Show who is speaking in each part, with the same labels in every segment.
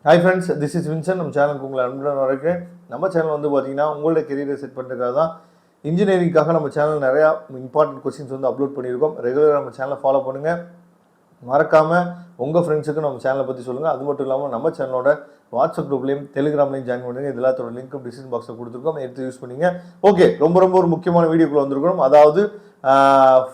Speaker 1: Hi friends, this is Vincent. நம்ம சேனலுக்கு உங்களை அன்புடன் வரவேற்கிறேன். நம்ம சேனல் வந்து பார்த்தீங்கன்னா உங்களோட கெரியரை செட் பண்ணுறதுக்காக தான். இன்ஜினியரிங்காக நம்ம சேனல் நிறையா இம்பார்ட்டன்ட் கொஸ்டின்ஸ் வந்து அப்லோட் பண்ணியிருக்கோம். ரெகுலராக நம்ம சேனலை ஃபாலோ பண்ணுங்கள். மறக்காமல் உங்கள் ஃப்ரெண்ட்ஸுக்கு நம்ம சேனலை பற்றி சொல்லுங்கள். அது மட்டும் இல்லாமல் நம்ம சேனலோட வாட்ஸ்அப் குரூப்லேயும் டெலிகிராம்லையும் ஜாயின் பண்ணுங்கள். இது எல்லாத்தோட லிங்க்கும் டிஸ்கிரிப்ஷன் பாக்ஸில் கொடுத்துருக்கோம், எடுத்து யூஸ் பண்ணிங்க. ஓகே, ரொம்ப ஒரு முக்கியமான வீடியோக்குள்ள வந்திருக்கணும். அதாவது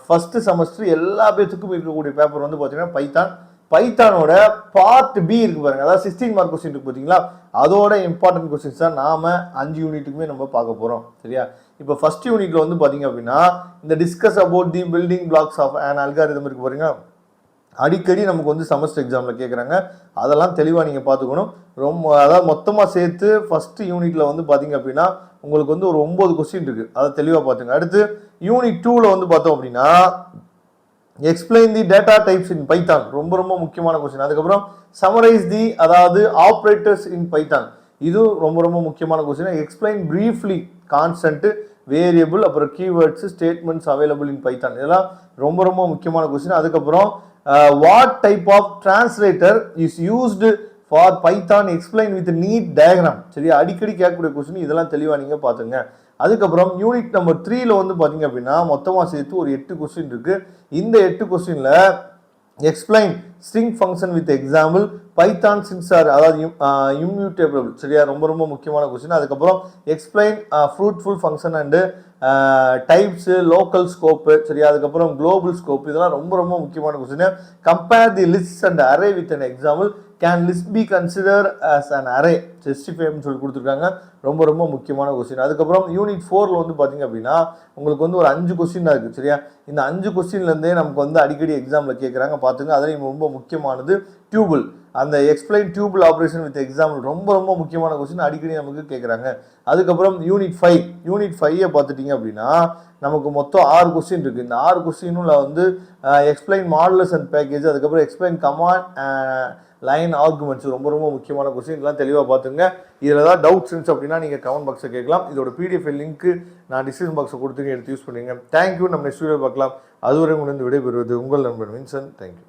Speaker 1: ஃபஸ்ட்டு செமஸ்டர் எல்லா பேத்துக்கும் இருக்கக்கூடிய பேப்பர் வந்து பார்த்தீங்கன்னா பைத்தானோட பார்ட் பி இருக்கு பாருங்க, அதாவது 16 மார்க் கொஸ்டின் இருக்கு பார்த்தீங்களா, அதோட இம்பார்ட்டன்ட் கொஸ்டின்ஸ் தான் நாம 5 யூனிட்டுக்குமே நம்ம பார்க்க போறோம். சரியா? இப்போ ஃபர்ஸ்ட் யூனிட்ல வந்து பாத்தீங்க அப்படின்னா இந்த discuss about the building blocks of an algorithm இருக்கு பாருங்க, அடிக்கடி நமக்கு வந்து செமஸ்டர் எக்ஸாம்ல கேட்குறாங்க. அதெல்லாம் தெளிவாக நீங்கள் பார்த்துக்கணும். அதாவது மொத்தமாக சேர்த்து ஃபர்ஸ்ட் யூனிட்ல வந்து பார்த்தீங்க அப்படின்னா உங்களுக்கு வந்து ஒரு 9 கொஸ்டின் இருக்கு, அதை தெளிவாக பார்த்துங்க. அடுத்து யூனிட் 2ல வந்து பார்த்தோம் அப்படின்னா எக்ஸ்பிளைன் தி டேட்டா டைப்ஸ் இன் பைத்தான், ரொம்ப முக்கியமான கொஸ்டின். அதுக்கப்புறம் சமரைஸ் தி, அதாவது ஆப்ரேட்டர்ஸ் இன் பைத்தான், இது ரொம்ப முக்கியமான question. Explain briefly constant, variable, அப்புறம் keywords, statements available in Python, இதெல்லாம் ரொம்ப முக்கியமான கொஸ்டின். அதுக்கப்புறம் what type of translator is used for Python, explain with neat diagram. சரியா? அடிக்கடி கேட்கக்கூடிய கொஸ்டின், இதெல்லாம் தெளிவாக நீங்கள் பார்த்துங்க. அதுக்கப்புறம் யூனிட் நம்பர் 3ல வந்து பார்த்தீங்க அப்படின்னா மொத்தமாக சேர்த்து ஒரு 8 கொஸ்டின் இருக்கு. இந்த 8 கொஸ்டின்ல explain string function with example, Python strings are, அதாவது இம்யூட்டபிள். சரியா? ரொம்ப முக்கியமான கொஸ்டின். அதுக்கப்புறம் explain fruitful function and types, local scope. சரியா? அதுக்கப்புறம் குளோபல் ஸ்கோப், இதெல்லாம் ரொம்ப முக்கியமான question. Compare the list and array with an example, can list be consider as an array, ஜஸ்டிஃபைன்னு சொல்லி கொடுத்துருக்காங்க. ரொம்ப முக்கியமான கொஸ்டின். அதுக்கப்புறம் யூனிட் 4ல வந்து பார்த்தீங்க அப்படின்னா உங்களுக்கு வந்து ஒரு 5 கொஸ்டின் தான் இருக்குது. சரியா? இந்த 5 கொஸ்டின்லேருந்தே நமக்கு வந்து அடிக்கடி எக்ஸாமில் கேட்குறாங்க, பார்த்துங்க. அதுலேயும் ரொம்ப முக்கியமானது டியூபிள், அந்த explain tuple operation with example, ரொம்ப முக்கியமான கொஸ்டின், அடிக்கடி நமக்கு கேட்குறாங்க. அதுக்கப்புறம் யூனிட் 5 பார்த்துட்டீங்க அப்படின்னா நமக்கு மொத்தம் 6 கொஸ்டின் இருக்குது. இந்த 6 கொஸ்டினும் வந்து எக்ஸ்பிளைன் மாடுலஸ் அண்ட் பேக்கேஜ், அதுக்கப்புறம் எக்ஸ்பிளைன் கமாண்ட் லைன் ஆர்குமெண்ட்ஸ், ரொம்ப முக்கியமான கொஸ்டின். இதெல்லாம் தெளிவாக பார்த்துங்க. இதில் ஏதாவது டவுட்ஸ் இருந்துச்சு அப்படின்னா நீங்கள் கமெண்ட் பாக்ஸை கேட்கலாம். இதோட பிடிஎஃப் லிங்க்கு நான் டிஸ்கிரிப்ஷன் பாக்ஸை கொடுத்துங்க, எடுத்து யூஸ் பண்ணுங்க. தேங்க்யூ. நம்ம நெக்ஸ்ட் வீடியோ பார்க்கலாம். அதுவரை முடிந்து விடைபெறுவது உங்கள் நண்பன் வின்சன். தேங்க்யூ.